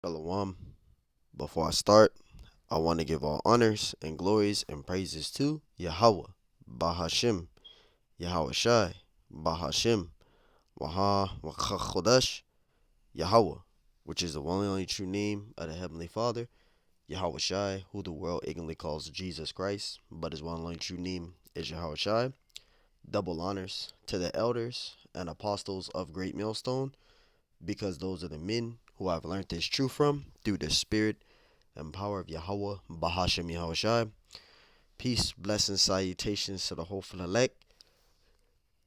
Shalom. Before I start, I want to give all honors and glories and praises to Yahweh, Bahashim, Yahweh Shai, Bahashim, Waha, Chodesh, Yahweh, which is the one and only true name of the Heavenly Father, Yahweh Shai, who the world ignorantly calls Jesus Christ, but his one and only true name is Yahweh Shai. Double honors to the elders and apostles of Great Millstone, because those are the men who I've learned this truth from through the Spirit and power of Yahweh, Bahashem Yahweh Shai. Peace, blessings, salutations to the hopeful elect,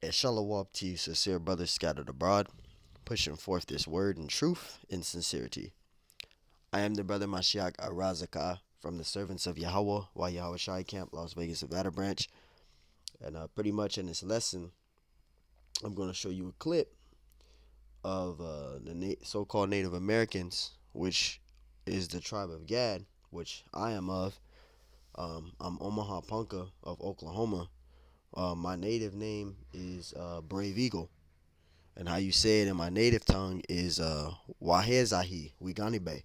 and shalom to you, sincere brothers scattered abroad, pushing forth this word in truth and sincerity. I am the brother Mashiach Arazaka from the servants of Yahweh, while Yahweh Shai Camp, Las Vegas, Nevada branch. And pretty much in this lesson, I'm going to show you a clip of the so-called Native Americans, which is the tribe of Gad, which I am of. I'm Omaha Punka of Oklahoma. My native name is Brave Eagle, and how you say it in my native tongue is Wahezahi Wiganibe.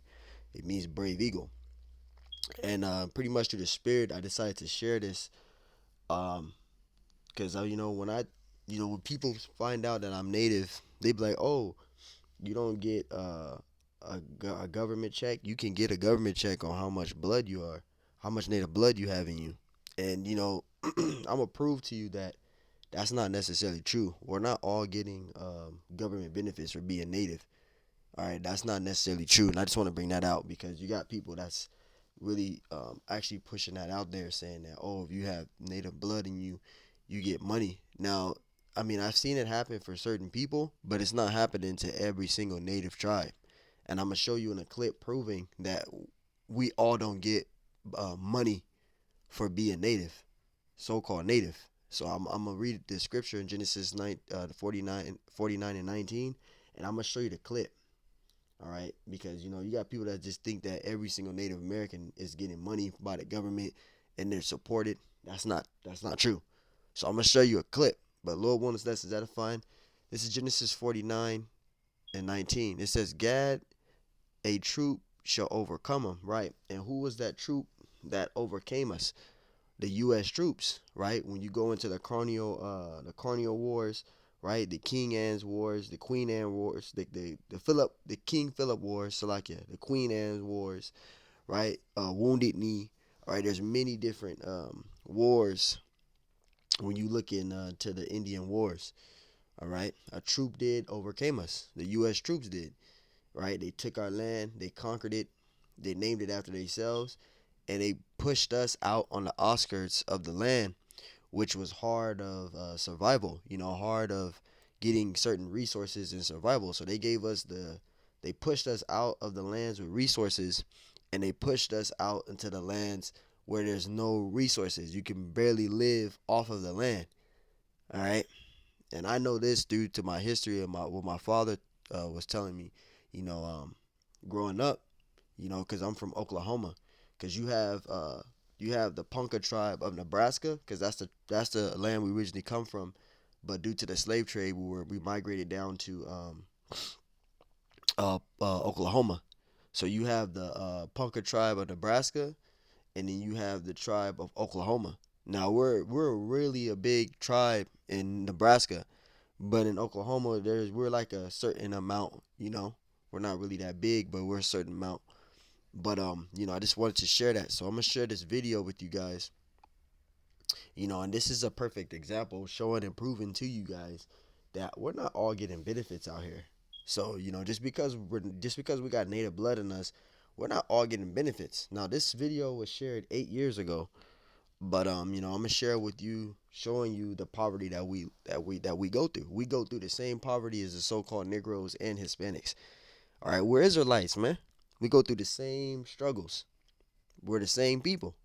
It means Brave Eagle, and pretty much through the spirit, I decided to share this because when people find out that I'm native, they be like, "Oh, you don't get a government check. You can get a government check on how much blood you are, how much native blood you have in you." And I'm gonna prove to you that that's not necessarily true. We're not all getting government benefits for being native. All right, that's not necessarily true, and I just want to bring that out because you got people that's really actually pushing that out there, saying that, oh, if you have native blood in you, you get money. Now, I mean, I've seen it happen for certain people, but it's not happening to every single native tribe. And I'm gonna show you in a clip proving that we all don't get money for being native, so-called native. So I'm gonna read the scripture in Genesis 49 and 19, and I'm gonna show you the clip. All right, because you got people that just think that every single Native American is getting money by the government and they're supported. That's not true. So I'm gonna show you a clip. But Lord willing, that's edifying. This is Genesis 49 and 19. It says, "Gad, a troop shall overcome them." Right, and who was that troop that overcame us? The U.S. troops, right? When you go into the Corneo Wars, right? The King Anne's Wars, the Queen Anne Wars, the King Philip Wars, Salakia, the Queen Anne's Wars, right? Wounded Knee, all right? There's many different wars when you look to the Indian Wars, all right? A troop did overcame us. The U.S. troops did, right? They took our land, they conquered it, they named it after themselves, and they pushed us out on the outskirts of the land, which was hard of survival. Hard of getting certain resources and survival. So they pushed us out of the lands with resources, and they pushed us out into the lands where there's no resources. You can barely live off of the land. All right, and I know this due to my history and what my father was telling me. You know, growing up, because I'm from Oklahoma, because you have the Ponca tribe of Nebraska, because that's the land we originally come from, but due to the slave trade, we migrated down to Oklahoma. So you have the Ponca tribe of Nebraska, and then you have the tribe of Oklahoma. Now we're really a big tribe in Nebraska, but in Oklahoma we're like a certain amount. We're not really that big, but we're a certain amount. But I just wanted to share that. So I'm gonna share this video with you guys. And this is a perfect example showing and proving to you guys that we're not all getting benefits out here. So, just because we got native blood in us, we're not all getting benefits. Now, this video was shared 8 years ago, but I'm gonna share with you, showing you the poverty that we go through. We go through the same poverty as the so-called Negroes and Hispanics. All right, we're Israelites, man. We go through the same struggles. We're the same people.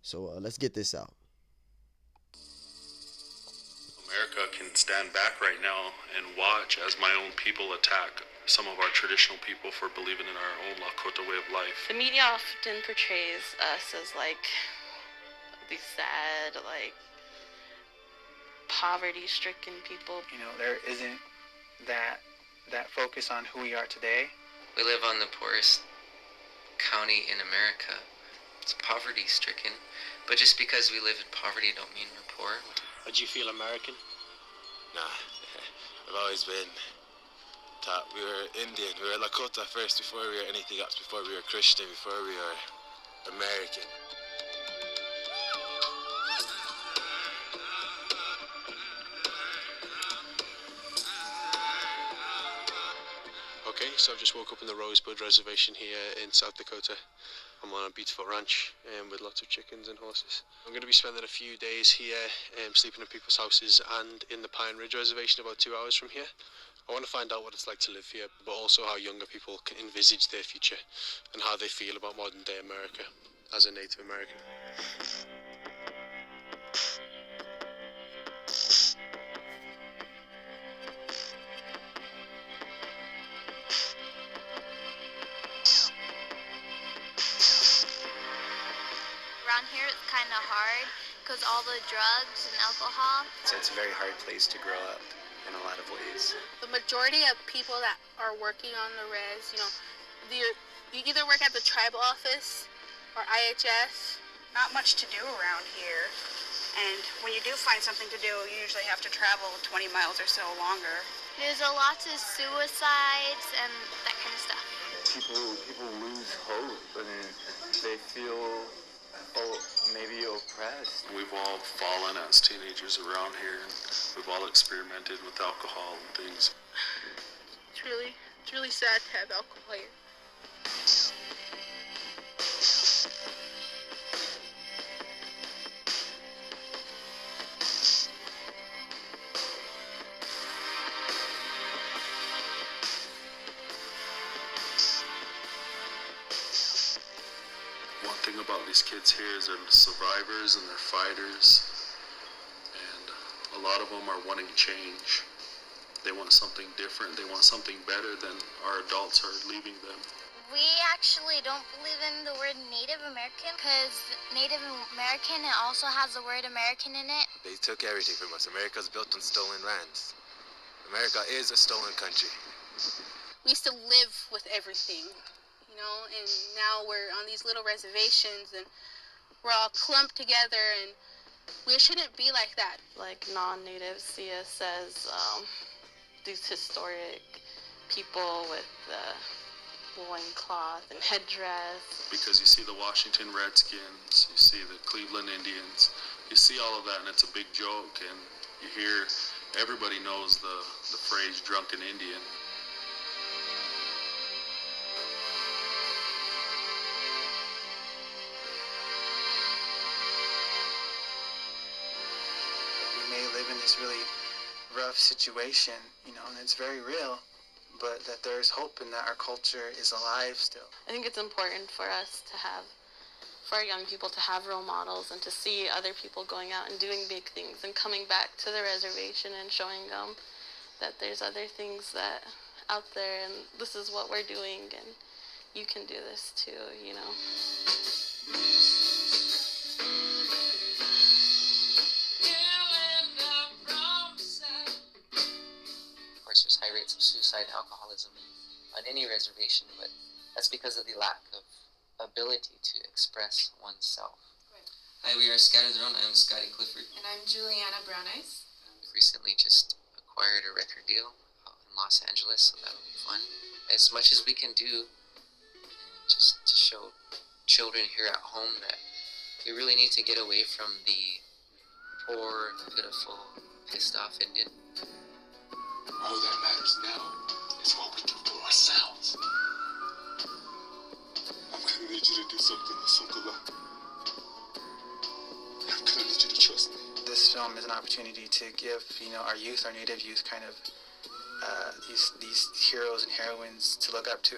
So let's get this out. America can stand back right now and watch as my own people attack some of our traditional people for believing in our own Lakota way of life. The media often portrays us as like these sad, like poverty-stricken people. There isn't that focus on who we are today We live on the poorest county in America. It's poverty-stricken. But just because we live in poverty don't mean we're poor. Do you feel American? Nah, I've always been taught we were Indian. We were Lakota first before we were anything else, before we were Christian, before we were American. Okay, so I've just woke up in the Rosebud Reservation here in South Dakota. I'm on a beautiful ranch with lots of chickens and horses. I'm going to be spending a few days here sleeping in people's houses and in the Pine Ridge Reservation about 2 hours from here. I want to find out what it's like to live here, but also how younger people can envisage their future and how they feel about modern day America as a Native American. Around here it's kind of hard because all the drugs and alcohol. So it's a very hard place to grow up in a lot of ways. The majority of people that are working on the res, you either work at the tribal office or IHS. Not much to do around here. And when you do find something to do, you usually have to travel 20 miles or so longer. There's a lot of suicides and that kind of stuff. People lose hope and they feel maybe oppressed. We've all fallen as teenagers around here, and we've all experimented with alcohol and things. It's really sad to have alcohol here. One thing about these kids here is they're survivors and they're fighters, and a lot of them are wanting change. They want something different. They want something better than our adults are leaving them. We actually don't believe in the word Native American because Native American, it also has the word American in it. They took everything from us. America's built on stolen lands. America is a stolen country. We used to live with everything, and now we're on these little reservations and we're all clumped together, and we shouldn't be like that. Like non-natives see us as these historic people with loincloth and headdress. Because you see the Washington Redskins, you see the Cleveland Indians, you see all of that, and it's a big joke, and you hear everybody knows the phrase drunken Indian. We may live in this really rough situation, and it's very real, but that there is hope and that our culture is alive still. I think it's important for our young people to have role models and to see other people going out and doing big things and coming back to the reservation and showing them that there's other things that out there and this is what we're doing and you can do this too, Of course, there's high rates of suicide and alcoholism on any reservation, but that's because of the lack of ability to express oneself. Hi, we are Scattered Around. I'm Scotty Clifford. And I'm Juliana Brown Eyes. We've recently just acquired a record deal out in Los Angeles, so that'll be fun. As much as we can do, just to show children here at home that we really need to get away from the poor, pitiful, pissed off Indian. All that matters now is what we do for ourselves. I'm gonna need you to do something like I'm gonna need you to trust me. This film is an opportunity to give, our youth, our Native youth, kind of these heroes and heroines to look up to.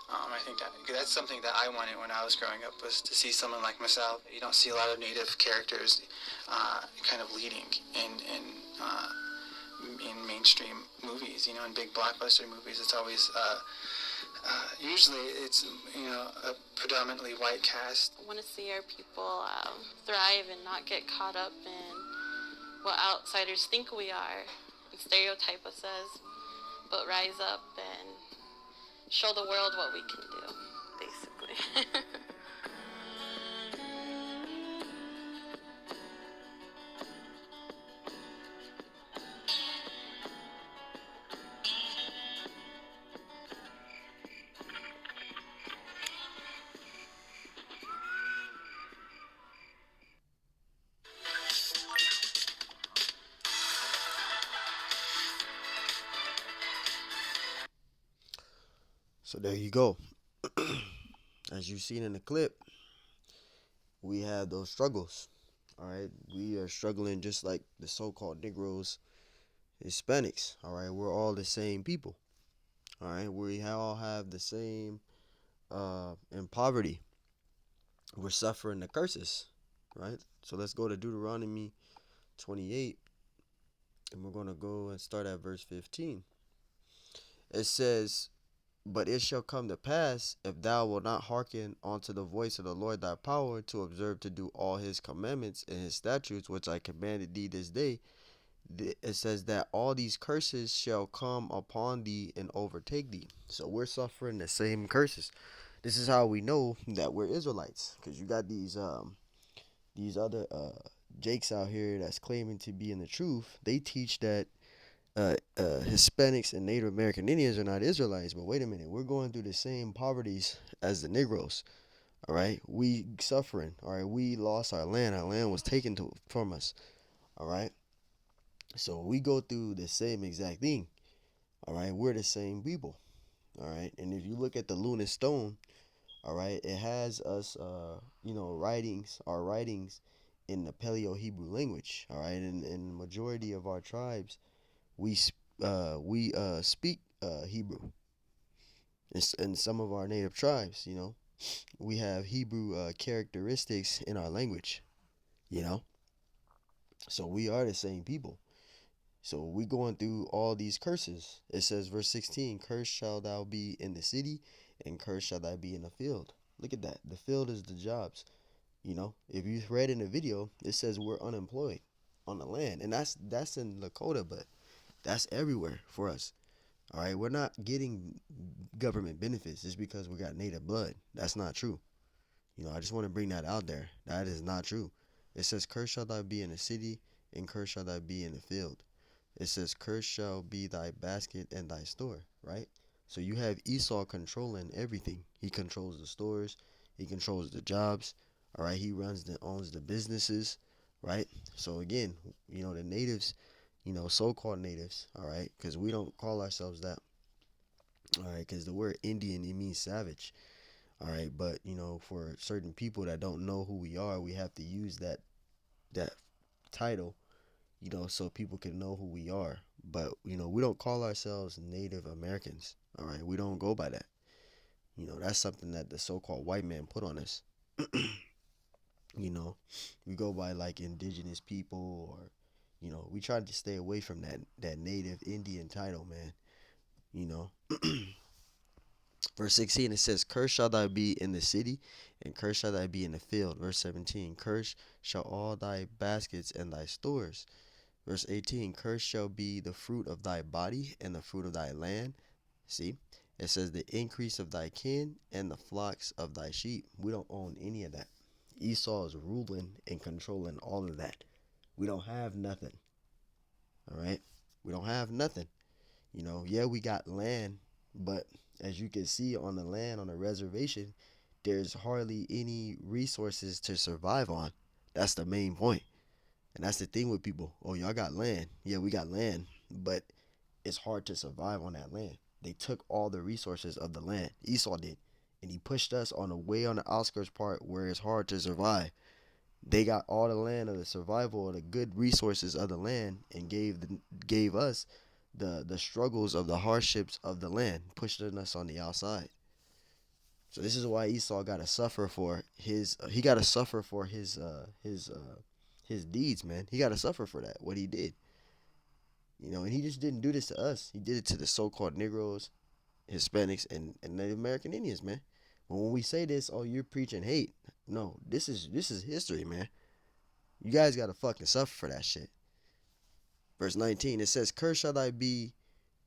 I think that's something that I wanted when I was growing up, was to see someone like myself. You don't see a lot of Native characters kind of leading in mainstream movies, in big blockbuster movies. It's always usually it's a predominantly white cast. I want to see our people thrive and not get caught up in what outsiders think we are and stereotype us as, but rise up and show the world what we can do, basically. So there you go. As you've seen in the clip, we have those struggles. All right, we are struggling just like the so-called Negroes, Hispanics. All right, we're all the same people. All right, we all have the same in poverty. We're suffering the curses. Right. So let's go to Deuteronomy 28, and we're gonna go and start at verse 15. It says, "But it shall come to pass, if thou wilt not hearken unto the voice of the Lord thy power, to observe to do all his commandments and his statutes, which I commanded thee this day," it says that all these curses shall come upon thee and overtake thee. So we're suffering the same curses. This is how we know that we're Israelites, because you got these other jakes out here that's claiming to be in the truth. They teach that Hispanics and Native American Indians are not Israelites. But wait a minute, we're going through the same poverties as the Negroes. All right, we suffering. All right, we lost our land. Our land was taken from us. All right, so we go through the same exact thing. All right, we're the same people. All right, and if you look at the Lunar Stone, all right, it has us, writings, our writings in the Paleo Hebrew language. All right, and the majority of our tribes, we speak Hebrew. In some of our native tribes, we have Hebrew characteristics in our language. You know, so we are the same people. So we going through all these curses. It says, verse 16, "Cursed shall thou be in the city, and cursed shall thou be in the field." Look at that. The field is the jobs. If you read in the video, it says we're unemployed on the land, and that's in Lakota, but that's everywhere for us. All right, we're not getting government benefits just because we got native blood. That's not true. I just want to bring that out there. That is not true. It says, "Cursed shall thou be in the city, and cursed shall thou be in the field." It says, "Cursed shall be thy basket and thy store," right? So you have Esau controlling everything. He controls the stores, he controls the jobs, all right? He owns the businesses, right? So again, the natives, so-called natives, all right? Because we don't call ourselves that, all right? Because the word Indian, it means savage, all right? But, for certain people that don't know who we are, we have to use that title, so people can know who we are. But, we don't call ourselves Native Americans. All right. We don't go by that. That's something that the so called white man put on us. you know, we go by like indigenous people, or, we try to stay away from that Native Indian title, man. You know, verse 16, it says, "Cursed shall thy be in the city, and cursed shall thy be in the field." Verse 17, "Cursed shall all thy baskets and thy stores." Verse 18, "Cursed shall be the fruit of thy body and the fruit of thy land." See, it says, "The increase of thy kin and the flocks of thy sheep." We don't own any of that. Esau is ruling and controlling all of that. We don't have nothing. All right. We don't have nothing. Yeah, we got land, but as you can see on the land, on the reservation, there's hardly any resources to survive on. That's the main point. And that's the thing with people. Oh, y'all got land. Yeah, we got land, but it's hard to survive on that land. They took all the resources of the land. Esau did. And he pushed us on the way on the outskirts part where it's hard to survive. They got all the land of the survival of the good resources of the land and gave us the struggles of the hardships of the land, pushing us on the outside. So this is why Esau got to suffer for his deeds, man. He got to suffer for that, what he did. And he just didn't do this to us. He did it to the so-called Negroes, Hispanics, and Native American Indians, man. But when we say this, oh, you're preaching hate. No, this is history, man. You guys got to fucking suffer for that shit. Verse 19, it says, "Cursed shall thy be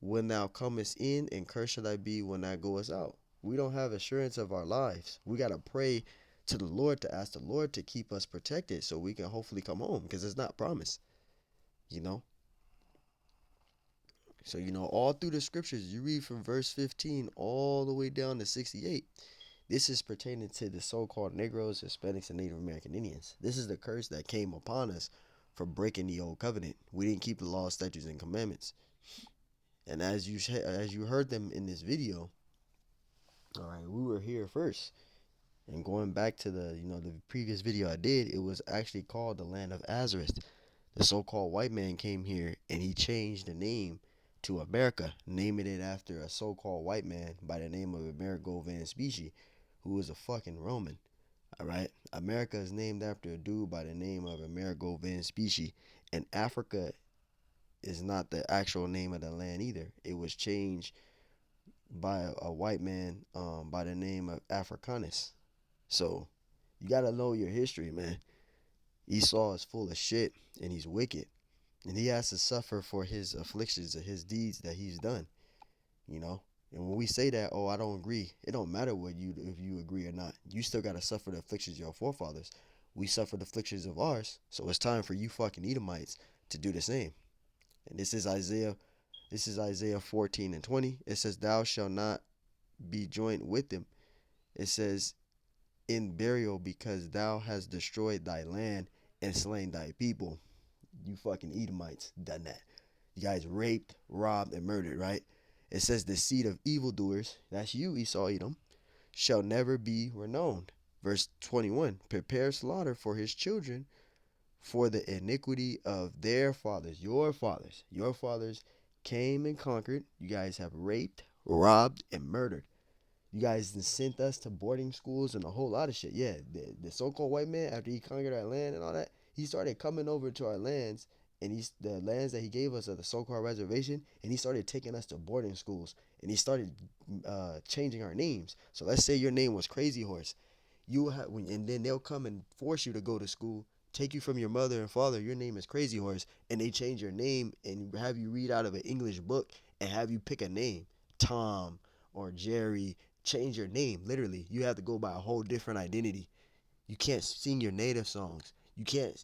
when thou comest in, and cursed shall thy be when thou goest out. We don't have assurance of our lives. We got to pray to the Lord to ask the Lord to keep us protected so we can hopefully come home because it's not promised, you know? So, all through the scriptures, you read from verse 15 all the way down to 68. This is pertaining to the so called Negroes, Hispanics, and Native American Indians. This is the curse that came upon us for breaking the old covenant. We didn't keep the law, statutes, and commandments. And as you heard them in this video, all right, we were here first. And going back to the previous video I did, it was actually called the land of Azareth. The so-called white man came here and he changed the name to America, naming it after a so-called white man by the name of Amerigo Vespucci, who was a fucking Roman. All right, America is named after a dude by the name of Amerigo Vespucci, and Africa is not the actual name of the land either. It was changed by a white man by the name of Africanus. So you gotta know your history, man. Esau is full of shit and he's wicked, and he has to suffer for his afflictions and his deeds that he's done. You know, and when we say that, oh, I don't agree, it don't matter if you agree or not. You still gotta suffer the afflictions of your forefathers. We suffer the afflictions of ours, so it's time for you fucking Edomites to do the same. And this is Isaiah. This is Isaiah 14 and 20. It says, "Thou shalt not be joined with them." It says, "In burial, because thou hast destroyed thy land and slain thy people." You fucking Edomites done that. You guys raped, robbed, and murdered, right? It says the seed of evildoers, that's you, Esau, Edom, shall never be renowned. Verse 21, prepare slaughter for his children for the iniquity of their fathers. Your fathers. Your fathers came and conquered. You guys have raped, robbed, and murdered. You guys sent us to boarding schools and a whole lot of shit. Yeah, the so-called white man, after he conquered our land and all that, he started coming over to our lands, and the lands that he gave us of the so-called reservation, and he started taking us to boarding schools, and he started changing our names. So let's say your name was Crazy Horse, and then they'll come and force you to go to school, take you from your mother and father. Your name is Crazy Horse, and they change your name and have you read out of an English book and have you pick a name, Tom or Jerry. Change your name. Literally, you have to go by a whole different identity. You can't sing your native songs. You can't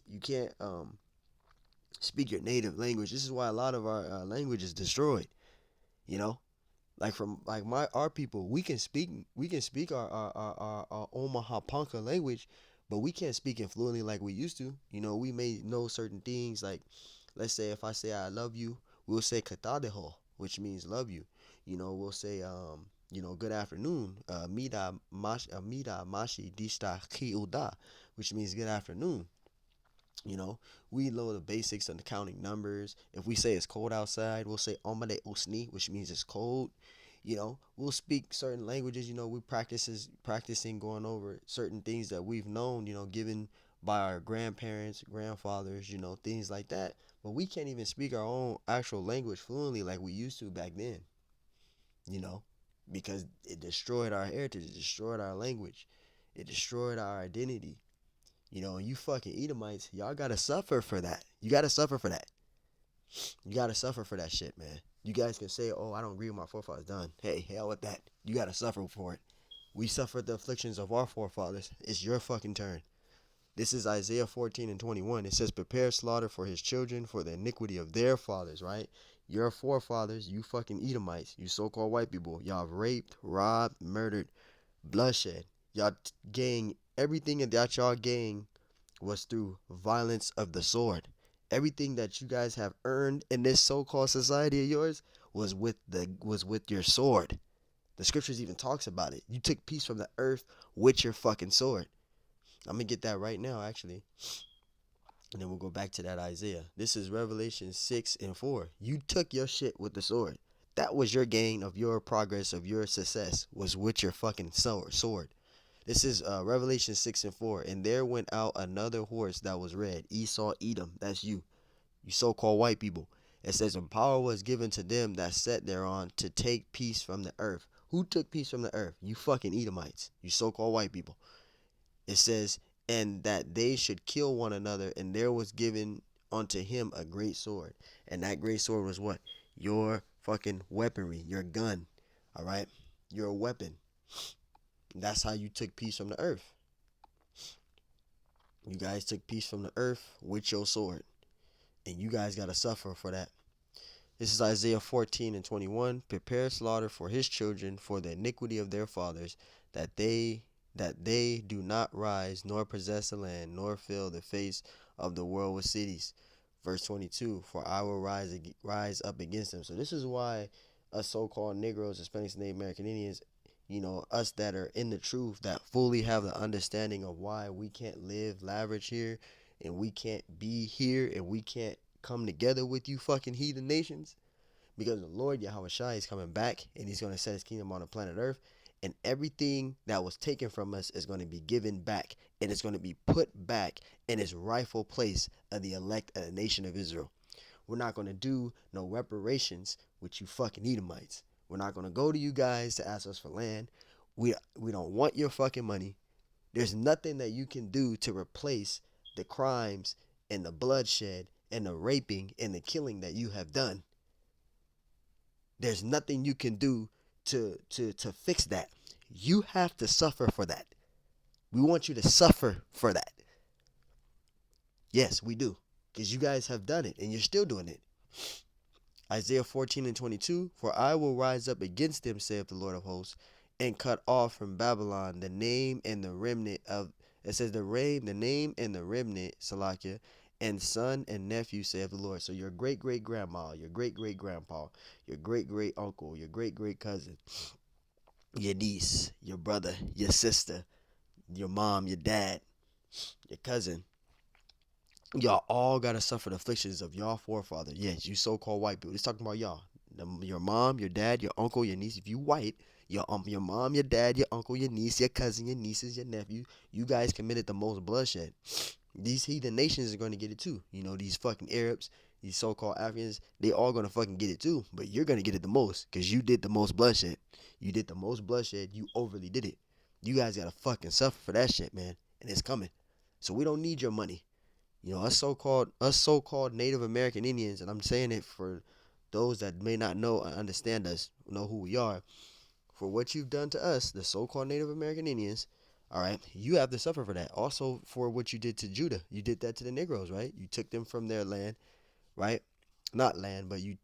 speak your native language. This is why a lot of our language is destroyed. You know, like from like our people, we can speak our Omaha Ponca language, but we can't speak it fluently like we used to. We may know certain things, like let's say if I say I love you, we'll say katadeho, which means love you. We'll say good afternoon, mida mashi dista ki uda, which means good afternoon. You know, we know the basics on the counting numbers. If we say it's cold outside, we'll say omade usni, which means it's cold. We'll speak certain languages. We practicing going over certain things that we've known, given by our grandparents, grandfathers, things like that. But we can't even speak our own actual language fluently like we used to back then, you know, because it destroyed our heritage, it destroyed our language, it destroyed our identity. And you fucking Edomites, y'all gotta suffer for that. You gotta suffer for that. You gotta suffer for that shit, man. You guys can say, oh, I don't agree with my forefathers done. Hey, hell with that. You gotta suffer for it. We suffered the afflictions of our forefathers. It's your fucking turn. This is Isaiah 14 and 21. It says, prepare slaughter for his children for the iniquity of their fathers, right? Your forefathers, you fucking Edomites, you so-called white people, y'all have raped, robbed, murdered, bloodshed. Y'all gang, everything that y'all gang was through violence of the sword. Everything that you guys have earned in this so-called society of yours was with your sword. The scriptures even talks about it. You took peace from the earth with your fucking sword. I'm gonna get that right now, actually, and then we'll go back to that Isaiah. This is Revelation 6 and 4. You took your shit with the sword. That was your gain of your progress, of your success, was with your fucking sword. This is Revelation 6 and 4. And there went out another horse that was red. Esau, Edom. That's you. You so-called white people. It says, and power was given to them that sat thereon to take peace from the earth. Who took peace from the earth? You fucking Edomites. You so-called white people. It says, and that they should kill one another, and there was given unto him a great sword. And that great sword was what? Your fucking weaponry, your gun. All right, you're a weapon. That's how you took peace from the earth. You guys took peace from the earth with your sword, and you guys gotta suffer for that. This is Isaiah 14 and 21. Prepare slaughter for his children for the iniquity of their fathers, that they do not rise nor possess the land nor fill the face of the world with cities. Verse 22. For I will rise up against them. So this is why us so-called Negroes, Hispanics, and Native American Indians, us that are in the truth, that fully have the understanding of why we can't live lavish here, and we can't be here, and we can't come together with you fucking heathen nations, because the Lord Yahweh Shai is coming back, and he's going to set his kingdom on the planet earth, and everything that was taken from us is going to be given back, and it's going to be put back in its rightful place of the elect of the nation of Israel. We're not going to do no reparations with you fucking Edomites. We're not going to go to you guys to ask us for land. We don't want your fucking money. There's nothing that you can do to replace the crimes and the bloodshed and the raping and the killing that you have done. There's nothing you can do to fix that. You have to suffer for that. We want you to suffer for that. Yes, we do. Because you guys have done it and you're still doing it. Isaiah 14 and 22. For I will rise up against them, saith the Lord of hosts, and cut off from Babylon the name and the remnant of, it says the name and the remnant, Salakia, and son and nephew, saith the Lord. So your great great grandma, your great great grandpa, your great great uncle, your great great cousin, your niece, your brother, your sister, your mom, your dad, your cousin, y'all all gotta suffer the afflictions of y'all forefathers. Yes, you so-called white people. It's talking about y'all. Your mom, your dad, your uncle, your niece. If you white, your mom, your dad, your uncle, your niece, your cousin, your nieces, your nephew. You guys committed the most bloodshed. These heathen nations are going to get it too. These fucking Arabs, these so-called Africans, they all going to fucking get it too. But you're going to get it the most because you did the most bloodshed. You did the most bloodshed. You overly did it. You guys got to fucking suffer for that shit, man. And it's coming. So we don't need your money. Us so-called Native American Indians, and I'm saying it for those that may not know or understand us, know who we are. For what you've done to us, the so-called Native American Indians, all right, you have to suffer for that. Also, for what you did to Judah, you did that to the Negroes, right? You took them from their land, right? Not land, but you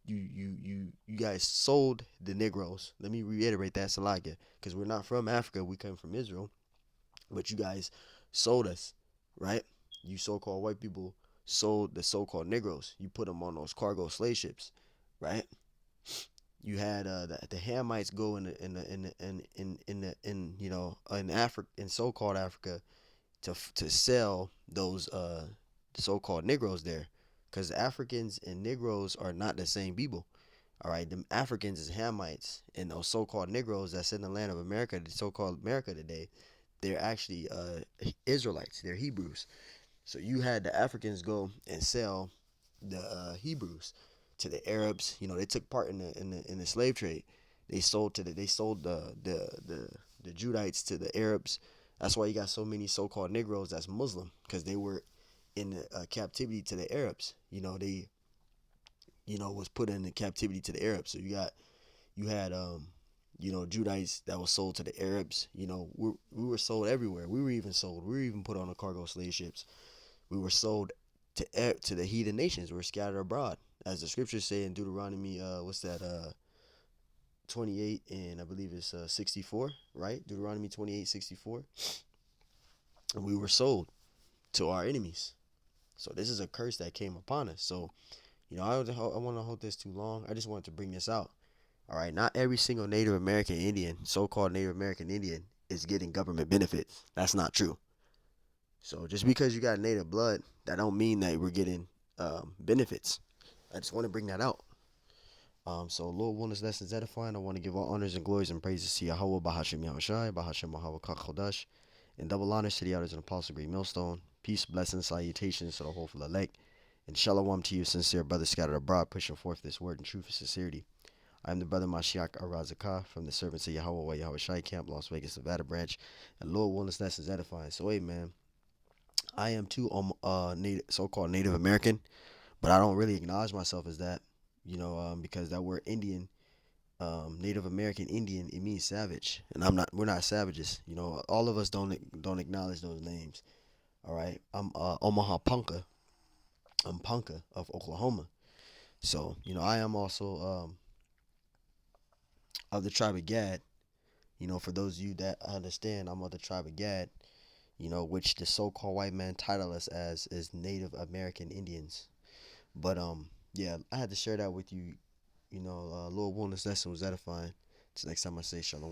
guys sold the Negroes. Let me reiterate that, Salakia, because we're not from Africa. We come from Israel, but you guys sold us, right? You so-called white people sold the so-called Negroes. You put them on those cargo slave ships, right? You had the Hamites go in Africa, in so-called Africa, to sell those so-called Negroes there, because Africans and Negroes are not the same people. All right, them Africans is Hamites, and those so-called Negroes that's in the land of America, the so-called America today, they're actually Israelites. They're Hebrews. So you had the Africans go and sell the Hebrews to the Arabs. They took part in the slave trade. They sold the Judites to the Arabs. That's why you got so many so-called Negroes that's Muslim, because they were in captivity to the Arabs. They was put in the captivity to the Arabs. So you had Judites that was sold to the Arabs. We were sold everywhere. We were even sold. We were even put on the cargo slave ships. We were sold to the heathen nations. We were scattered abroad, as the scriptures say in Deuteronomy. What's that? 28, and I believe it's 64. Right? Deuteronomy 28:64. And we were sold to our enemies. So this is a curse that came upon us. So I don't want to hold this too long. I just wanted to bring this out. All right, not every single Native American Indian, so-called Native American Indian, is getting government benefits. That's not true. So just because you got native blood, that don't mean that we're getting benefits. I just want to bring that out. So Lord Wellness Lessons Edifying, I want to give all honors and glories and praises to Yahweh, Bahashim Yahushai, Bahashim Mahawa Chodash, and double honors to the elders and apostles of Great Millstone. Peace, blessings, salutations to the hopeful elect, and shalom to you, sincere brothers scattered abroad, pushing forth this word in truth and sincerity. I am the brother Mashiach Arazakah from the servants of Yahweh Yahweh Shai Camp, Las Vegas, Nevada branch, and Lord Wellness Lessons Edifying. So, hey, man, I am too so-called Native American, but I don't really acknowledge myself as that. because that word Indian, Native American Indian, it means savage, and I'm not. We're not savages. All of us don't acknowledge those names. All right, I'm Omaha Punka. I'm Punka of Oklahoma. So I am also of the tribe of Gad. For those of you that understand, I'm of the tribe of Gad. Which the so-called white man title us as is Native American Indians. But yeah, I had to share that with you. A little wellness lesson was edifying. Till next time I say shalom.